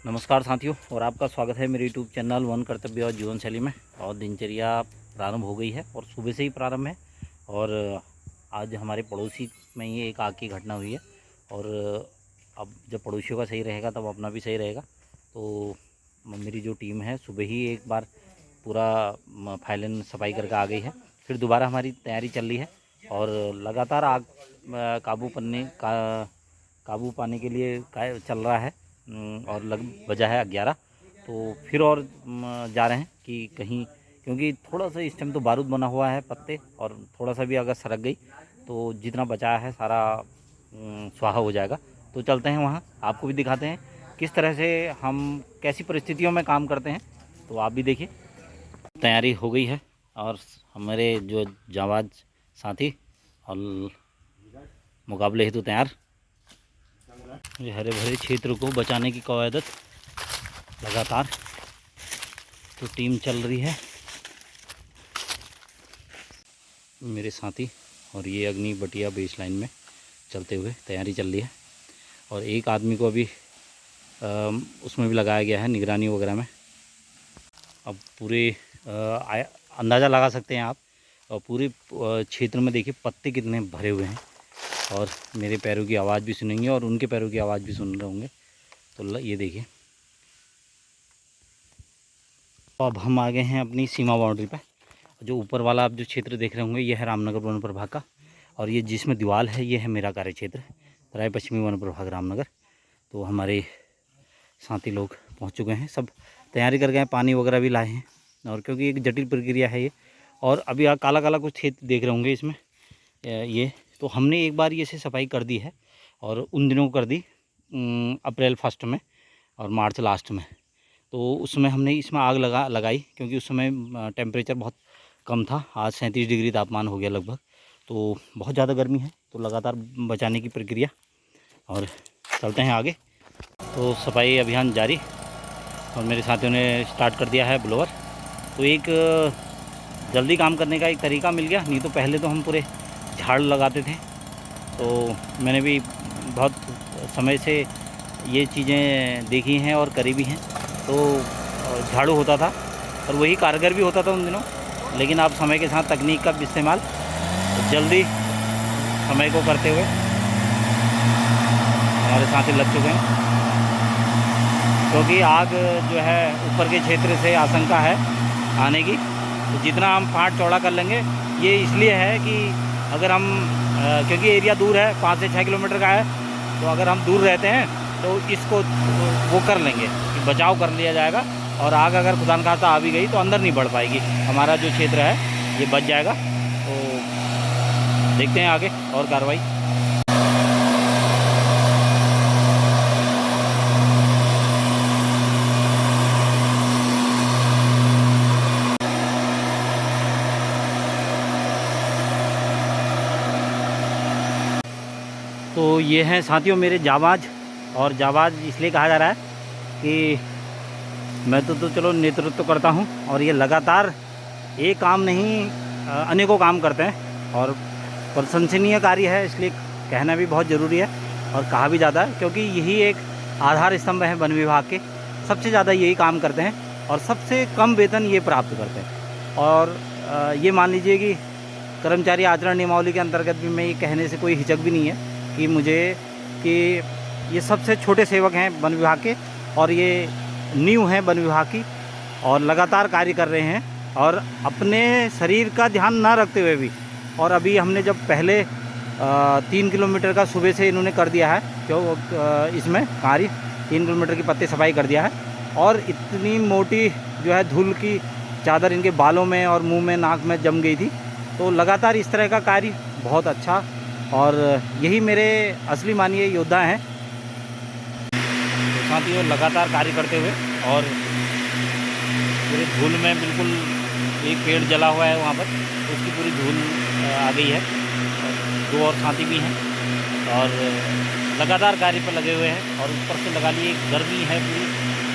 नमस्कार साथियों, और आपका स्वागत है मेरे यूट्यूब चैनल वन कर्तव्य और जीवन शैली में। और दिनचर्या प्रारंभ हो गई है और सुबह से ही प्रारंभ है। और आज हमारे पड़ोसी में ही एक आग की घटना हुई है। और अब जब पड़ोसियों का सही रहेगा तब अपना भी सही रहेगा। तो मेरी जो टीम है सुबह ही एक बार पूरा फाइलें सफाई करके आ गई है। फिर दोबारा हमारी तैयारी चल रही है और लगातार आग काबू पाने के लिए चल रहा है। और लग बजा है 11। तो फिर और जा रहे हैं कि कहीं, क्योंकि थोड़ा सा इस टाइम तो बारूद बना हुआ है पत्ते, और थोड़ा सा भी अगर सरक गई तो जितना बचा है सारा स्वाहा हो जाएगा। तो चलते हैं वहाँ, आपको भी दिखाते हैं किस तरह से हम कैसी परिस्थितियों में काम करते हैं। तो आप भी देखिए। तैयारी हो गई है और हमारे जो जांबाज साथी और मुकाबले हेतु तैयार। ये हरे भरे क्षेत्र को बचाने की कवायदत लगातार तो टीम चल रही है मेरे साथी। और ये अग्नि बटिया बेस लाइन में चलते हुए तैयारी चल रही है। और एक आदमी को अभी उसमें भी लगाया गया है निगरानी वगैरह में। अब पूरे अंदाज़ा लगा सकते हैं आप। और पूरे क्षेत्र में देखिए पत्ते कितने भरे हुए हैं। और मेरे पैरों की आवाज़ भी सुनेंगे और उनके पैरों की आवाज़ भी सुन रहे होंगे। तो ये देखिए, तो अब हम आ गए हैं अपनी सीमा बाउंड्री पर। जो ऊपर वाला आप जो क्षेत्र देख रहे होंगे ये है रामनगर वन प्रभाग का। और ये जिसमें दीवार है ये है मेरा कार्य क्षेत्र, राय पश्चिमी वन प्रभाग रामनगर। तो हमारे साथी लोग पहुंच चुके हैं, सब तैयारी कर गए, पानी वगैरह भी लाए हैं। और क्योंकि एक जटिल प्रक्रिया है ये। और अभी आप काला काला कुछ क्षेत्र देख रहे होंगे इसमें ये, तो हमने एक बार ये से सफाई कर दी है। और उन दिनों कर दी अप्रैल फर्स्ट में और मार्च लास्ट में। तो उसमें हमने इसमें आग लगाई क्योंकि उस समय टेम्परेचर बहुत कम था। आज 37 डिग्री तापमान हो गया लगभग। तो बहुत ज़्यादा गर्मी है, तो लगातार बचाने की प्रक्रिया। और चलते हैं आगे। तो सफाई अभियान जारी और मेरे साथियों ने स्टार्ट कर दिया है ब्लोअर। तो एक जल्दी काम करने का एक तरीका मिल गया। नहीं तो पहले तो हम पूरे झाड़ लगाते थे। तो मैंने भी बहुत समय से ये चीज़ें देखी हैं और करी भी हैं। तो झाड़ू होता था और वही कारगर भी होता था उन दिनों। लेकिन अब समय के साथ तकनीक का इस्तेमाल जल्दी समय को करते हुए हमारे साथी लग चुके हैं। क्योंकि आग जो है ऊपर के क्षेत्र से आशंका है आने की। तो जितना हम फाँट चौड़ा कर लेंगे, ये इसलिए है कि अगर हम क्योंकि एरिया दूर है, 5 से 6 किलोमीटर का है। तो अगर हम दूर रहते हैं तो इसको वो कर लेंगे कि बचाव कर लिया जाएगा। और आग अगर खुदा न खास्ता आ भी गई तो अंदर नहीं बढ़ पाएगी, हमारा जो क्षेत्र है ये बच जाएगा। तो देखते हैं आगे और कार्रवाई। तो ये हैं साथियों मेरे जाबाज। और जाबाज इसलिए कहा जा रहा है कि मैं तो चलो नेतृत्व करता हूँ, और ये लगातार एक काम नहीं अनेकों काम करते हैं। और प्रशंसनीय कार्य है, इसलिए कहना भी बहुत ज़रूरी है और कहा भी ज़्यादा है। क्योंकि यही एक आधार स्तंभ है वन विभाग के। सबसे ज़्यादा यही काम करते हैं और सबसे कम वेतन ये प्राप्त करते हैं। और ये मान लीजिए कि कर्मचारी आचरण नियमावली के अंतर्गत भी मैं ये कहने से कोई हिचक भी नहीं है कि ये सबसे छोटे सेवक हैं वन विभाग के। और ये नींव हैं वन विभाग की, और लगातार कार्य कर रहे हैं और अपने शरीर का ध्यान ना रखते हुए भी। और अभी हमने जब पहले 3 किलोमीटर का सुबह से इन्होंने कर दिया है, क्यों इसमें कार्य 3 किलोमीटर की पत्ते सफाई कर दिया है। और इतनी मोटी जो है धूल की चादर इनके बालों में और मुंह में नाक में जम गई थी। तो लगातार इस तरह का कार्य बहुत अच्छा, और यही मेरे असली मानिए योद्धा हैं। तो साथियों लगातार कार्य करते हुए, और पूरे धूल में बिल्कुल एक पेड़ जला हुआ है वहाँ पर, तो उसकी पूरी धूल आ गई है। और 2 और साथी भी हैं और लगातार कार्य पर लगे हुए हैं। और ऊपर से लगा लिए गर्मी है, पूरी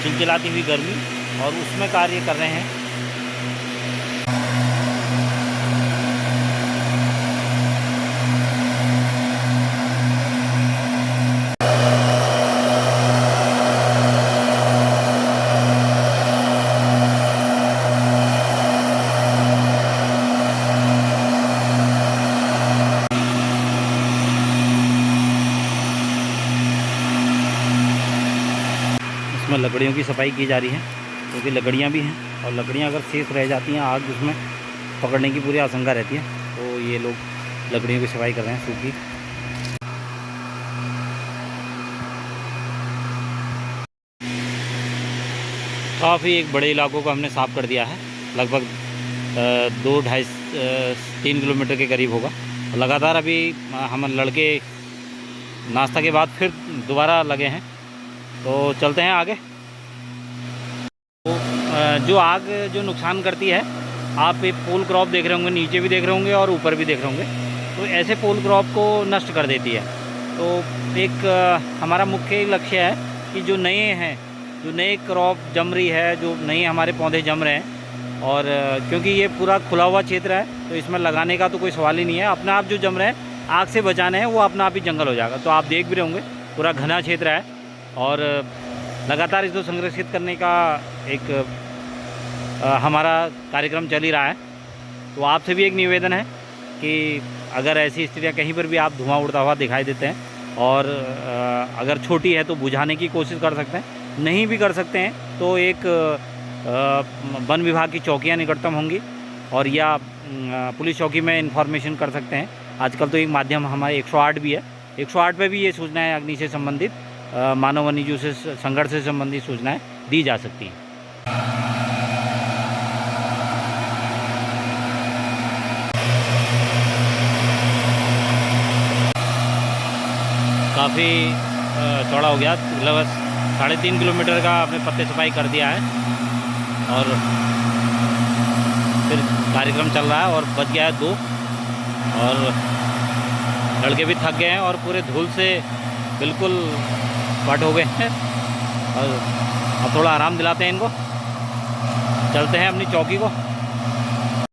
चिलचिलाती हुई गर्मी, और उसमें कार्य कर रहे हैं। इसमें लकड़ियों की सफाई की जा रही है, क्योंकि लकड़ियाँ भी हैं और लकड़ियाँ अगर शेष रह जाती हैं, आग उसमें पकड़ने की पूरी आशंका रहती है। तो ये लोग लकड़ियों की सफाई कर रहे हैं सूखी। काफ़ी एक बड़े इलाकों को हमने साफ़ कर दिया है, लगभग 2-2.5-3 किलोमीटर के करीब होगा। लगातार अभी हम लड़के नाश्ता के बाद फिर दोबारा लगे हैं, तो चलते हैं आगे। तो जो आग जो नुकसान करती है, आप एक पोल क्रॉप देख रहे होंगे, नीचे भी देख रहे होंगे और ऊपर भी देख रहे होंगे, तो ऐसे पोल क्रॉप को नष्ट कर देती है। तो एक हमारा मुख्य लक्ष्य है कि जो नए हैं, जो नए क्रॉप जम रही है, जो नए हमारे पौधे जम रहे हैं, और क्योंकि ये पूरा खुला हुआ क्षेत्र है, तो इसमें लगाने का तो कोई सवाल ही नहीं है। अपने आप जो जम रहे हैं, आग से बचाने हैं, वो अपना आप ही जंगल हो जाएगा। तो आप देख भी रहे होंगे पूरा घना क्षेत्र है, और लगातार इसको संरक्षित करने का एक हमारा कार्यक्रम चल ही रहा है। तो आपसे भी एक निवेदन है कि अगर ऐसी स्थितियाँ कहीं पर भी आप धुआं उड़ता हुआ दिखाई देते हैं, और अगर छोटी है तो बुझाने की कोशिश कर सकते हैं, नहीं भी कर सकते हैं तो एक वन विभाग की चौकियाँ निकटतम होंगी, और या पुलिस चौकी में इन्फॉर्मेशन कर सकते हैं। आजकल तो एक माध्यम हमारे 108 भी है, 108 पे भी ये सूचनाएं अग्नि से संबंधित, मानव वन्यजीव से संघर्ष से संबंधित सूचनाएं दी जा सकती हैं। काफ़ी चौड़ा हो गया, लगभग 3.5 किलोमीटर का आपने पत्ते सफाई कर दिया है, और फिर कार्यक्रम चल रहा है, और बच गया है 2, और लड़के भी थक गए हैं और पूरे धूल से बिल्कुल पट हो गए हैं, और अब थोड़ा आराम दिलाते हैं इनको। चलते हैं अपनी चौकी को।